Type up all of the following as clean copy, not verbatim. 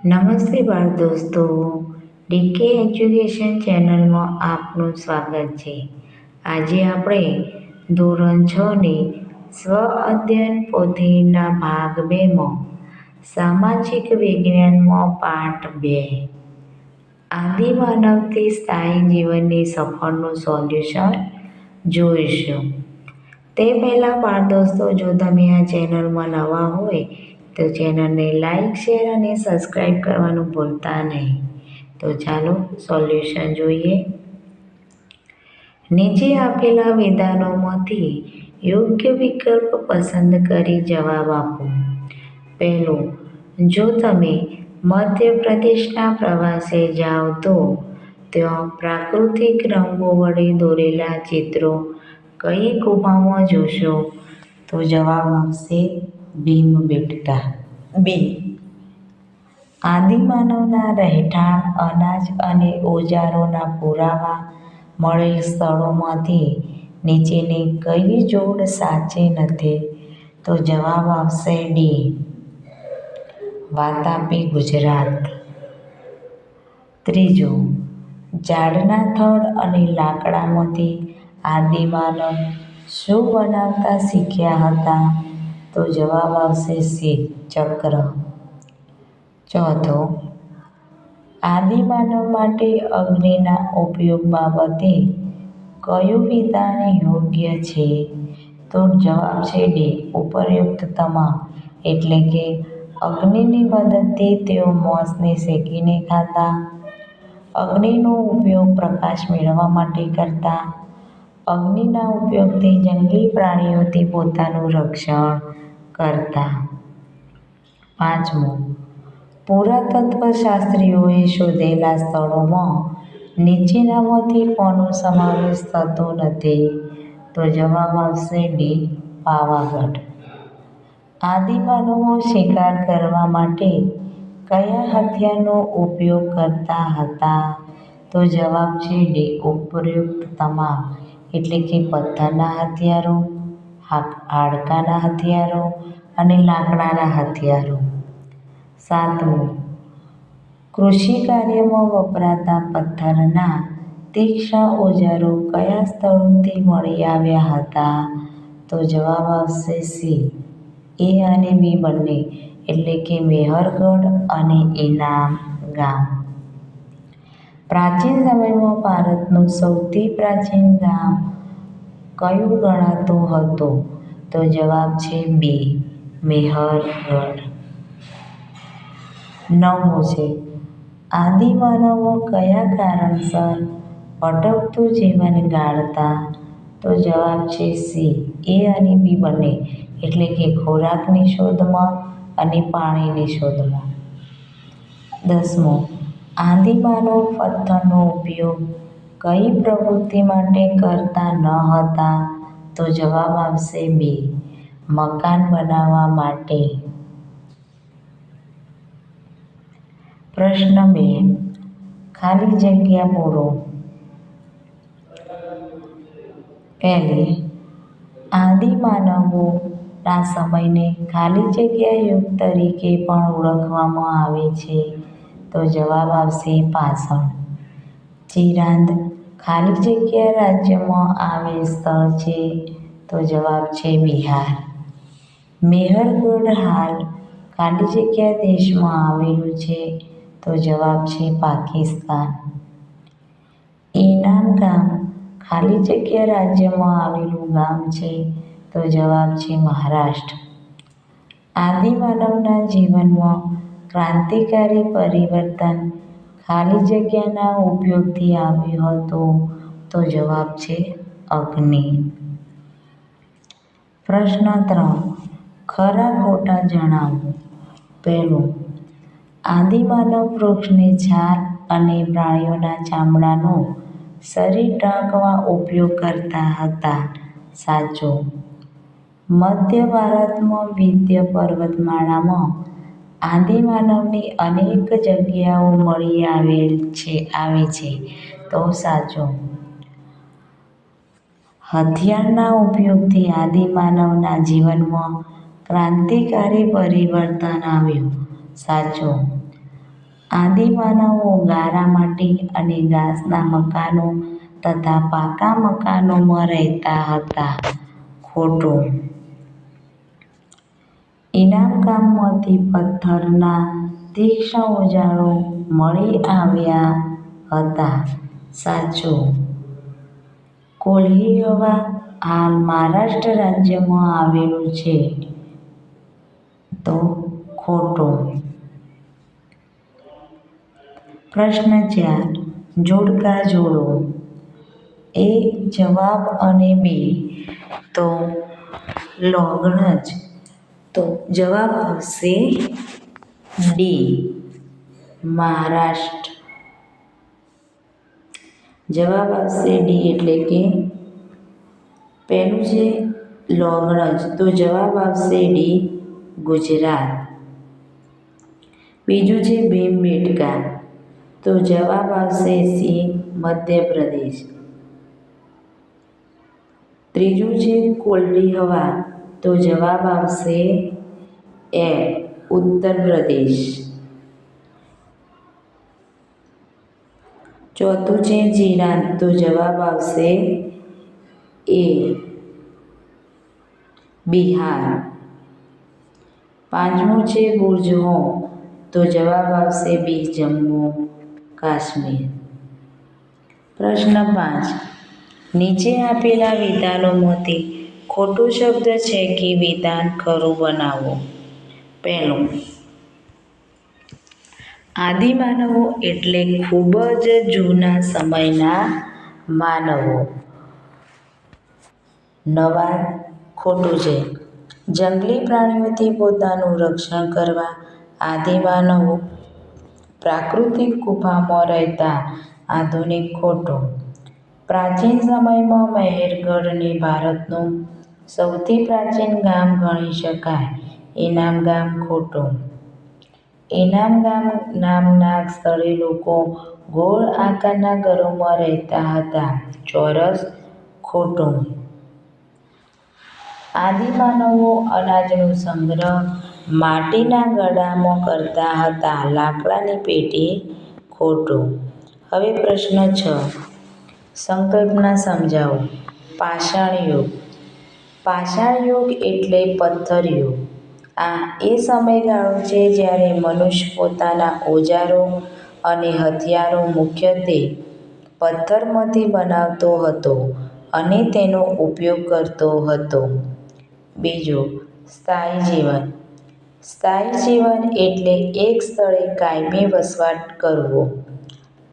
નમસ્તે બાળ દોસ્તો, ડીકે એજ્યુકેશન ચેનલમાં આપનું સ્વાગત છે. આજે આપણે ધોરણ 6ની સ્વ અધ્યયન પોથીના ભાગ 2માં સામાજિક વિજ્ઞાનમાં પાઠ 2 આદિમાનવથી સ્થાયી જીવનની સફરનું સોલ્યુશન જોઈશું. તે પહેલાં બાળ દોસ્તો, જો તમે આ ચેનલમાં નવા હોય તો ચેનલને લાઈક, શેર અને સબસ્ક્રાઈબ કરવાનું ભૂલતા નહીં. તો ચાલો સોલ્યુશન જોઈએ. નીચે આપેલા વિધાનોમાંથી યોગ્ય વિકલ્પ પસંદ કરી જવાબ આપો. પહેલું, જો તમે મધ્યપ્રદેશના પ્રવાસે જાઓ તો ત્યાં પ્રાકૃતિક રંગો વડે દોરેલા ચિત્રો કઈ ગુફામાં જોશો? તો જવાબ આવશે ભીમબેટકા. 2. આદિમાનવના રહેઠાણ, અનાજ અને ઓજારોના પુરાવા મળેલ સ્થળોમાંથી નીચેની કઈ જોડ સાચી નથી? તો જવાબ આવશે ડી. વાતાપી, ગુજરાત. 3. ઝાડના થડ અને લાકડામાંથી આદિમાનવ શું બનાવતા શીખ્યા હતા? તો જવાબ આવશે સી. ચક્ર. 4. આદિમાનવ માટે અગ્નિના ઉપયોગ બાબતે કયું વિધાન યોગ્ય છે? તો જવાબ છે ડી. ઉપર્યુક્ત તમામ. એટલે કે અગ્નિની મદદથી તેઓ માંસને શેકીને ખાતા, અગ્નિનો ઉપયોગ પ્રકાશ મેળવવા માટે કરતા, અગ્નિના ઉપયોગથી જંગલી પ્રાણીઓથી પોતાનું રક્ષણ કરતા. 5. પુરાતત્વશાસ્ત્રીઓએ શોધેલા સ્થળોમાં નીચેનામાંથી કોનો સમાવેશ થતો નથી? તો જવાબ આવશે ડી. પાવાગઢ. આદિમાનવો શિકાર કરવા માટે કયા હથિયારનો ઉપયોગ કરતા હતા? તો જવાબ છે ડી. ઉપર્યુક્ત તમામ. એટલે કે પથ્થરના હથિયારો, હાડકાના હથિયારો અને લાકડાના હથિયારો. 7. કૃષિ કાર્યમાં વપરાતા પથ્થરના તીક્ષ્ણ ઓજારો કયા સ્થળોથી મળી આવ્યા હતા? તો જવાબ આવશે સી. એ અને બી બંને. એટલે કે મેહરગઢ અને ઇનામ ગામ. પ્રાચીન સમયમાં ભારતનું સૌથી પ્રાચીન ગામ કયું ગણાતું હતું? તો જવાબ છે બી. મેહરગઢ. 9. આદિમાનવો કયા કારણસર ભટકતું જીવન ગાળતા? તો જવાબ છે સી. એ અને બી બંને. એટલે કે ખોરાકની શોધમાં અને પાણીની શોધમાં. 10. આદિમાનવ પથ્થરનો ઉપયોગ કઈ પ્રવૃત્તિ માટે કરતા ન હતા? તો જવાબ આવશે બી. મકાન બનાવવા માટે. પ્રશ્ન 2. ખાલી જગ્યા પૂરો. પહેલી, આદિમાનવોના સમયને ખાલી જગ્યા યુગ તરીકે પણ ઓળખવામાં આવે છે. તો જવાબ આવશે પાષાણ. ચિરાંદ ખાલી જગ્યા રાજ્યમાં આવેલ સ્થળ છે. તો જવાબ છે બિહાર. મેહરગઢ હાલ ખાલી જગ્યા દેશમાં આવેલું છે. તો જવાબ છે પાકિસ્તાન. ઇનામ ગામ ખાલી જગ્યા રાજ્યમાં આવેલું ગામ છે. તો જવાબ છે મહારાષ્ટ્ર. આદિમાનવના જીવનમાં ક્રાંતિકારી પરિવર્તન ખાલી જગ્યાના ઉપયોગથી આવ્યું હતું. તો જવાબ છે અગ્નિ. પ્રશ્ન 3. ખરા ખોટા જણાવો. પહેલું, આદિમાનવ વૃક્ષની છાલ અને પ્રાણીઓના ચામડાનો શરીર ઢાંકવા ઉપયોગ કરતા હતા. સાચું. મધ્ય ભારતમાં વિંધ્ય પર્વતમાળામાં આદિમાનવની અનેક જગ્યાઓ મળી આવે છે. તો સાચું. હથિયારના ઉપયોગથી આદિમાનવના જીવનમાં ક્રાંતિકારી પરિવર્તન આવ્યું. સાચું. આદિમાનવો ગારા માટી અને ઘાસના મકાનો તથા પાકા મકાનોમાં રહેતા હતા. ખોટું. ઇનામ ગામમાંથી પથ્થરના તીક્ષ્ણ ઓજારો મળી આવ્યા હતા. સાચું. કોલ્હીહવા હાલ મહારાષ્ટ્ર રાજ્યમાં આવેલું છે. તો ખોટું. પ્રશ્ન 4. જોડકા જોડો. એ. જવાબ અને બી. તો લોગણજ. તો જવાબ આવશે ડી. મહારાષ્ટ્ર. જવાબ આવશે ડી એટલે કે પહેલું છે લોગણજ તો જવાબ આવશે ડી. ગુજરાત. બીજું છે ભીમબેટકા તો જવાબ આવશે સી. મધ્યપ્રદેશ. ત્રીજું છે કોલ્હીહવા તો જવાબ આવશે એ. ઉત્તર પ્રદેશ. ચોથું છે ચિરાંદ તો જવાબ આવશે એ. બિહાર. પાંચમું છે બુર્જહોમ તો જવાબ આવશે બી. જમ્મુ કાશ્મીર. પ્રશ્ન 5. નીચે આપેલા વિધાનોમાંથી ખોટું શબ્દ છે કે વિધાન ખરું બનાવો. પહેલું. આદિમાનવો એટલે ખૂબ જ જૂના સમયના માનવો. નવા. ખોટું છે. જંગલી પ્રાણીઓથી પોતાનું રક્ષણ કરવા આદિમાનવો પ્રાકૃતિક ગુફામાં રહેતા. આધુનિક. ખોટું. પ્રાચીન સમયમાં મહેરગઢને ભારતનું સૌથી પ્રાચીન ગામ ગણી શકાય. ઇનામ ગામ. ખોટું. ઇનામ ગામ નામના સ્થળે લોકો ગોળ આકારના ઘરોમાં રહેતા હતા. ચોરસ. ખોટું. આદિમાનવો અનાજનો સંગ્રહ માટીના ઘડામાં કરતા હતા. લાકડાની પેટી. ખોટું. હવે પ્રશ્ન 6. સંકલ્પના સમજાવો. પાષાણ યુગ. પાષાણ યુગ એટલે પથ્થર યુગ. આ એ સમયગાળો છે જ્યારે મનુષ્ય પોતાના ઓજારો અને હથિયારો મુખ્યત્વે પથ્થરમાંથી બનાવતો હતો અને તેનો ઉપયોગ કરતો હતો. બીજું. સ્થાયી જીવન. સ્થાયી જીવન એટલે એક સ્થળે કાયમી વસવાટ કરવો.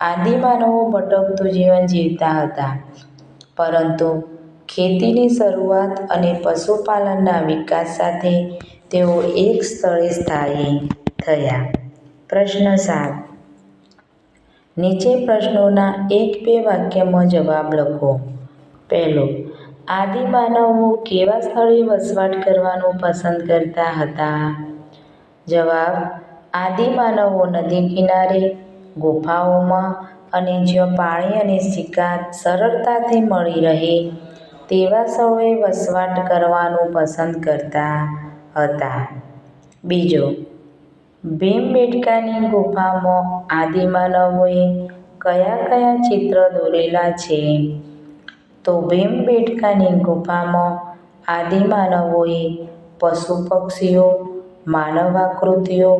આદિમાનવો ભટકતું જીવન જીવતા હતા પરંતુ ખેતીની શરૂઆત અને પશુપાલનના વિકાસ સાથે તેઓ એક સ્થળે સ્થાયી થયા. પ્રશ્ન 7. નીચે પ્રશ્નોના 1-2 વાક્યમાં જવાબ લખો. પહેલું. આદિમાનવો કેવા સ્થળે વસવાટ કરવાનું પસંદ કરતા હતા? જવાબ. આદિમાનવો નદી કિનારે, ગુફાઓમાં અને જ્યાં પાણી અને શિકાર સરળતાથી મળી રહે તેવા સ્થળોએ વસવાટ કરવાનું પસંદ કરતા હતા. બીજું. ભીમબેટકાની ગુફામાં આદિમાનવોએ કયા કયા ચિત્ર દોરેલા છે? તો ભીમબેટકાની ગુફામાં આદિમાનવોએ પશુ પક્ષીઓ, માનવાકૃતિઓ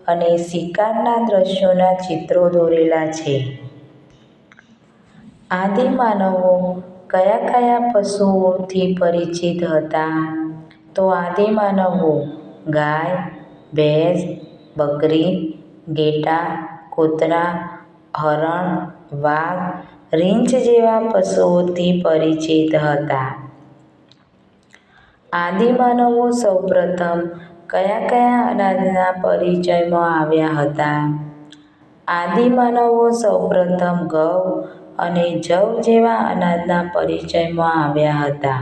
અને શિકારના દ્રશ્યોના ચિત્રો દોરેલા છે. આદિમાનવો કયા કયા પશુઓથી પરિચિત હતા? તો આદિમાનવો ગાય, ભેંસ, બકરી, ઘેટાં, કૂતરા, હરણ, વાઘ, રીંછ જેવા પશુઓથી પરિચિત હતા. આદિમાનવો સૌપ્રથમ કયા કયા અનાજના પરિચયમાં આવ્યા હતા? આદિમાનવો સૌપ્રથમ ઘઉં અને જવ જેવા અનાજના પરિચયમાં આવ્યા હતા.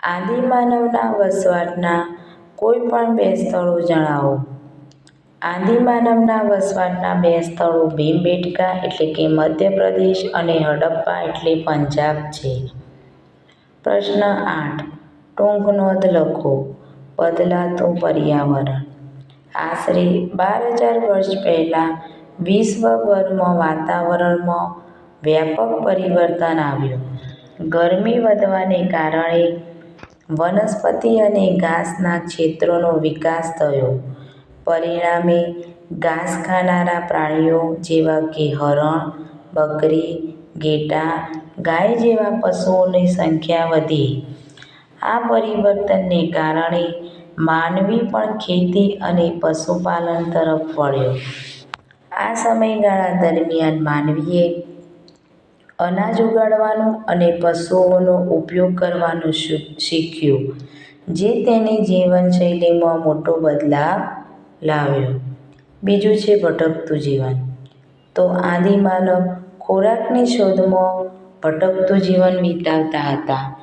આદિમાનવના વસવાટના કોઈ પણ 2 સ્થળો જણાવો. આદિમાનવના વસવાટના 2 સ્થળો ભીમબેટકા એટલે કે મધ્યપ્રદેશ અને હડપ્પા એટલે પંજાબ છે. પ્રશ્ન 8. ટૂંક નોંધ લખો. બદલાતું પર્યાવરણ. આશરે 12,000 વર્ષ પહેલાં વિશ્વભરમાં વાતાવરણમાં વ્યાપક પરિવર્તન આવ્યું. ગરમી વધવાને કારણે વનસ્પતિ અને ઘાસના ક્ષેત્રોનો વિકાસ થયો. પરિણામે ઘાસ ખાનારા પ્રાણીઓ જેવા કે હરણ, બકરી, ઘેટાં, ગાય જેવા પશુઓની સંખ્યા વધી. આ પરિવર્તનને કારણે માનવી પણ ખેતી અને પશુપાલન તરફ વળ્યો. આ સમયગાળા દરમિયાન માનવીએ અનાજ ઉગાડવાનું અને પશુઓનો ઉપયોગ કરવાનું શીખ્યું, જે તેની જીવનશૈલીમાં મોટો બદલાવ લાવ્યો. બીજું છે ભટકતું જીવન. તો આદિમાનવ ખોરાકની શોધમાં ભટકતું જીવન વિતાવતા હતા.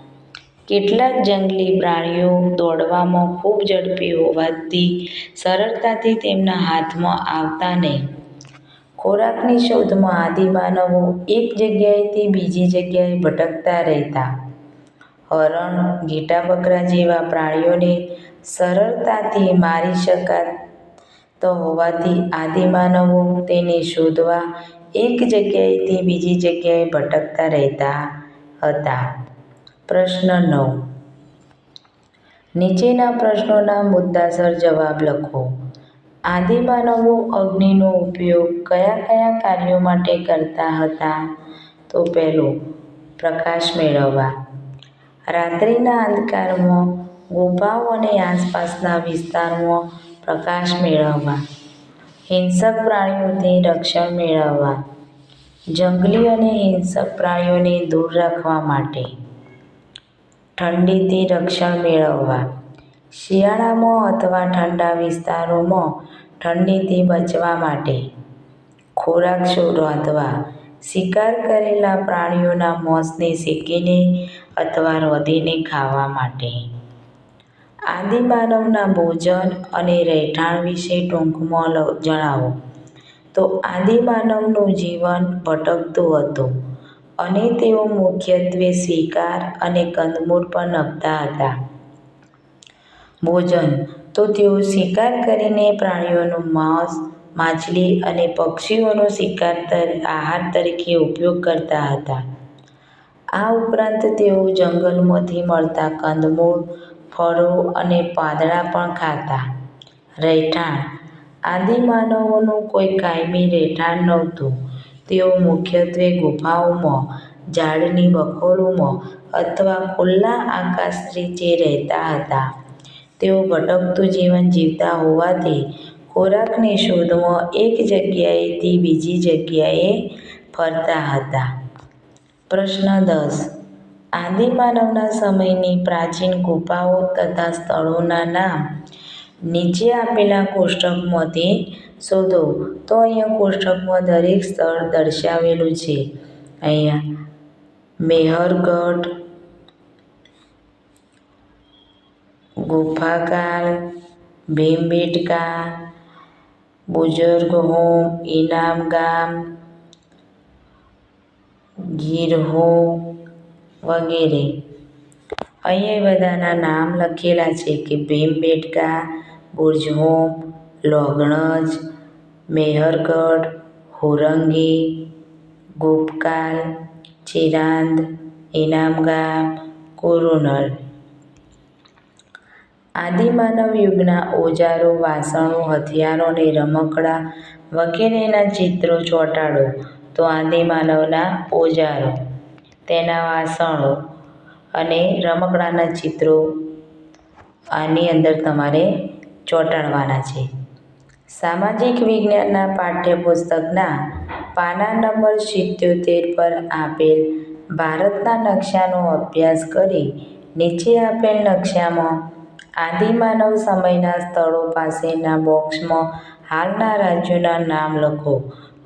કેટલાક જંગલી પ્રાણીઓ દોડવામાં ખૂબ ઝડપી હોવાથી સરળતાથી તેમના હાથમાં આવતા નહીં. ખોરાકની શોધમાં આદિમાનવો એક જગ્યાએથી બીજી જગ્યાએ ભટકતા રહેતા. હરણ, ઘેટાં-બકરા જેવા પ્રાણીઓને સરળતાથી મારી શકાતા હોવાથી આદિમાનવો તેને શોધવા એક જગ્યાએથી બીજી જગ્યાએ ભટકતા રહેતા હતા. પ્રશ્ન 9. નીચેના પ્રશ્નોના મુદ્દાસર જવાબ લખો. આદિમાનવો અગ્નિનો ઉપયોગ કયા કયા કાર્યો માટે કરતા હતા? તો પહેલું, પ્રકાશ મેળવવા. રાત્રિના અંધકારમાં ગુફાઓ અને આસપાસના વિસ્તારમાં પ્રકાશ મેળવવા. હિંસક પ્રાણીઓથી રક્ષણ મેળવવા. જંગલી અને હિંસક પ્રાણીઓને દૂર રાખવા માટે. ઠંડીથી રક્ષણ મેળવવા. શિયાળામાં અથવા ઠંડા વિસ્તારોમાં ઠંડીથી બચવા માટે. ખોરાક શોધવા. શિકાર કરેલા પ્રાણીઓના માંસને શેકીને અથવા રાંધીને ખાવા માટે. આદિમાનવના ભોજન અને રહેઠાણ વિશે ટૂંકમાં જણાવો. તો આદિમાનવનું જીવન ભટકતું હતું અને તેઓ મુખ્યત્વે શિકાર અને કંદમૂળ પર નભતા હતા. ભોજન. તો તેઓ શિકાર કરીને પ્રાણીઓનું માંસ, માછલી અને પક્ષીઓનો આહાર તરીકે ઉપયોગ કરતા હતા. આ ઉપરાંત તેઓ જંગલમાંથી મળતા કંદમૂળ, ફળો અને પાંદડા પણ ખાતા. રહેઠાણ. આદિમાનવોનું કોઈ કાયમી રહેઠાણ નહોતું. તેઓ મુખ્યત્વે ગુફાઓમાં, ઝાડની બખોલોમાં અથવા ખુલ્લા આકાશ નીચે રહેતા હતા. તેઓ ભટકતું જીવન જીવતા હોવાથી ખોરાકની શોધમાં એક જગ્યાએથી બીજી જગ્યાએ ફરતા હતા. પ્રશ્ન 10. આદિમાનવના સમયની પ્રાચીન ગુફાઓ તથા સ્થળોના નામ નીચે આપેલા કોષ્ટકમાંથી શોધો. તો અહીંયા કોષ્ટકમાં દરેક સ્થળ દર્શાવેલું છે. અહીંયા મેહરગઢ, ગુફાકાલ, ભીમબેટકા, બુઝુર્ગહોમ, ઇનામ ગામ, ગીરહોમ વગેરે. અહીંયા બધાના નામ લખેલા છે કે ભીમબેટકા, બુઝુર્ગહોમ, લોગણજ, મેહરગઢ, હોરંગી, ગુફકાલ, ચિરાંદ, ઇનામ ગામ, કુરુનલ. આદિમાનવ યુગના ઓજારો, વાસણો, હથિયારો અને રમકડાં વગેરેના ચિત્રો ચોંટાડો. તો આદિમાનવના ઓજારો, તેના વાસણો અને રમકડાંના ચિત્રો આની અંદર તમારે ચોંટાડવાના છે. સામાજિક વિજ્ઞાનના પાઠ્યપુસ્તકના પાના નંબર 77 પર આપેલ ભારતના નકશાનો અભ્યાસ કરી નીચે આપેલ નકશામાં આદિમાનવ સમયના સ્થળો પાસેના બોક્સમાં હાલના રાજ્યોના નામ લખો.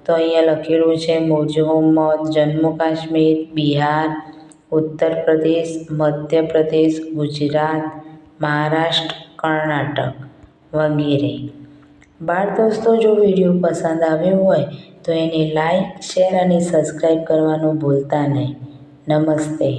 તો અહીંયા લખેલું છે મિઝોરમ, જમ્મુ કાશ્મીર, બિહાર, ઉત્તર પ્રદેશ, મધ્યપ્રદેશ, ગુજરાત, મહારાષ્ટ્ર, કર્ણાટક વગેરે. બાળ દોસ્તો, જો વિડીયો પસંદ આવ્યો હોય તો એને લાઈક, શેર અને સબસ્ક્રાઈબ કરવાનું ભૂલતા નહીં. નમસ્તે.